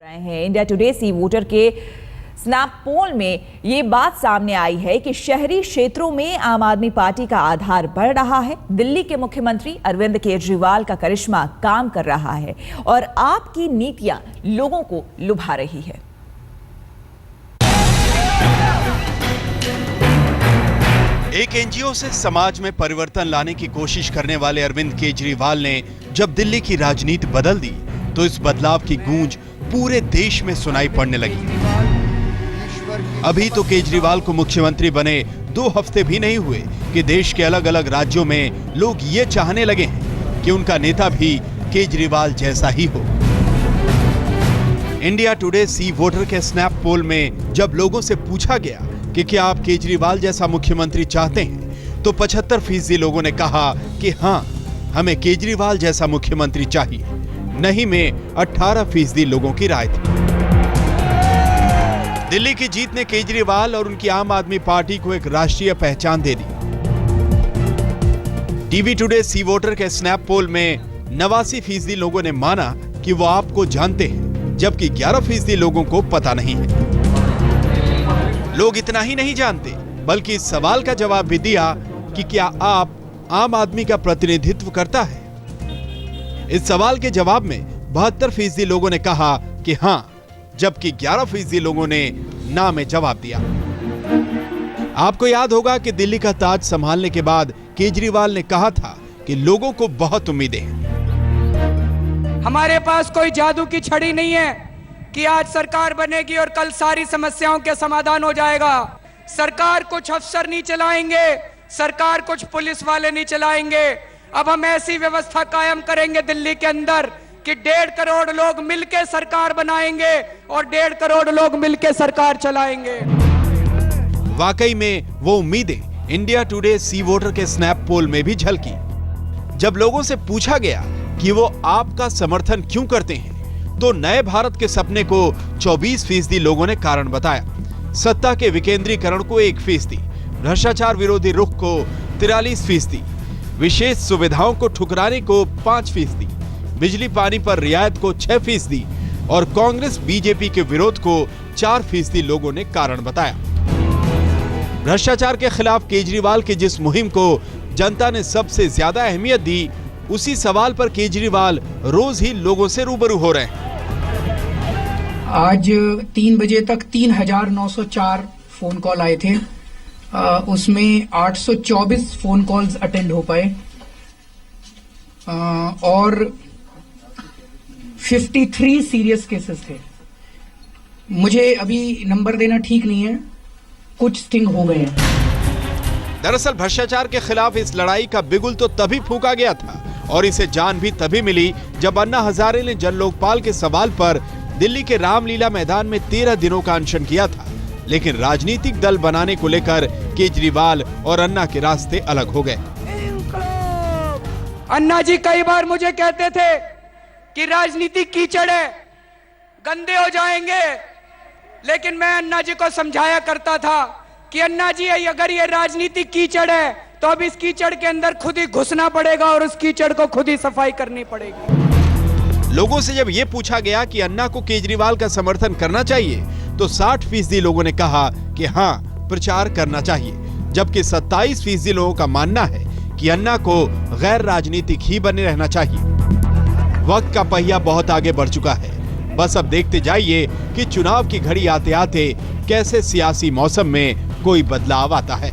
India today सी voter के snap पोल में ये बात सामने आई है कि शहरी क्षेत्रों में आम आदमी पार्टी का आधार बढ़ रहा है। दिल्ली के मुख्यमंत्री अरविंद केजरीवाल का करिश्मा काम कर रहा है और आपकी नीतियां लोगों को लुभा रही है। एक एनजीओ से समाज में परिवर्तन लाने की कोशिश करने वाले अरविंद केजरीवाल ने जब दिल्ली की राजनीति बदल दी तो इस बदलाव की गूंज पूरे देश में सुनाई पड़ने लगी। अभी तो केजरीवाल को मुख्यमंत्री बने 2 हफ्ते भी नहीं हुए कि देश के अलग अलग राज्यों में लोग ये चाहने लगे हैं कि उनका नेता भी केजरीवाल जैसा ही हो। इंडिया टुडे सी वोटर के स्नैप पोल में जब लोगों से पूछा गया कि क्या आप केजरीवाल जैसा मुख्यमंत्री चाहते हैं, तो 75% लोगों ने कहा कि हाँ, हमें केजरीवाल जैसा मुख्यमंत्री चाहिए। नहीं में 18% लोगों की राय थी। दिल्ली की जीत ने केजरीवाल और उनकी आम आदमी पार्टी को एक राष्ट्रीय पहचान दे दी। टीवी टुडे सी वोटर के स्नैप पोल में 89% लोगों ने माना कि वो आपको जानते हैं, जबकि 11% लोगों को पता नहीं है। लोग इतना ही नहीं जानते बल्कि इस सवाल का जवाब भी दिया कि क्या आप आम आदमी का प्रतिनिधित्व करता है। इस सवाल के जवाब में 72% लोगों ने कहा कि हां, जबकि 11% लोगों ने ना में जवाब दिया। आपको याद होगा कि दिल्ली का ताज संभालने के बाद केजरीवाल ने कहा था कि लोगों को बहुत उम्मीदें हैं। हमारे पास कोई जादू की छड़ी नहीं है कि आज सरकार बनेगी और कल सारी समस्याओं के समाधान हो जाएगा। सरकार कुछ अफसर नहीं चलाएंगे, सरकार कुछ पुलिस वाले नहीं चलाएंगे। अब हम ऐसी व्यवस्था कायम करेंगे दिल्ली के अंदर कि 1.5 करोड़ लोग मिलकर सरकार बनाएंगे और 1.5 करोड़ लोग मिलकर सरकार चलाएंगे। वाकई में वो उम्मीदें इंडिया टुडे सी वोटर के स्नैप पोल में भी झलकी। जब लोगों से पूछा गया कि वो आपका समर्थन क्यों करते हैं, तो नए भारत के सपने को 24% लोगों ने कारण बताया, सत्ता के विकेंद्रीकरण को 1%, भ्रष्टाचार विरोधी रुख को 43%, विशेष सुविधाओं को ठुकराने को 5%, बिजली पानी पर रियायत को 6% और कांग्रेस बीजेपी के विरोध को 4% लोगों ने कारण बताया। भ्रष्टाचार के खिलाफ केजरीवाल की जिस मुहिम को जनता ने सबसे ज्यादा अहमियत दी, उसी सवाल पर केजरीवाल रोज ही लोगों से रूबरू हो रहे हैं। आज 3 बजे तक 3904 फोन कॉल आए थे। उसमें 824 फोन कॉल्स अटेंड हो पाए और 53 सीरियस केसेस थे। मुझे अभी नंबर देना ठीक नहीं है, कुछ स्टिंग हो गए हैं। दरअसल भ्रष्टाचार के खिलाफ इस लड़ाई का बिगुल तो तभी फूंका गया था और इसे जान भी तभी मिली जब अन्ना हजारे ने जन लोकपाल के सवाल पर दिल्ली के रामलीला मैदान में 13 दिनों का अनशन किया था। लेकिन राजनीतिक दल बनाने को लेकर केजरीवाल और अन्ना के रास्ते अलग हो गए। अन्ना जी कई बार मुझे कहते थे कि राजनीति कीचड़ है, गंदे हो जाएंगे, लेकिन मैं अन्ना जी को समझाया करता था कि अन्ना जी अगर ये राजनीति कीचड़ है तो अब इस कीचड़ के अंदर खुद ही घुसना पड़ेगा और उस कीचड़ को खुद ही सफाई करनी पड़ेगी। लोगों से जब ये पूछा गया कि अन्ना को केजरीवाल का समर्थन करना चाहिए, तो 60% लोगों ने कहा कि हाँ, प्रचार करना चाहिए, जबकि 27% लोगों का मानना है कि अन्ना को गैर राजनीतिक ही बने रहना चाहिए। वक्त का पहिया बहुत आगे बढ़ चुका है। बस अब देखते जाइए कि चुनाव की घड़ी आते आते कैसे सियासी मौसम में कोई बदलाव आता है।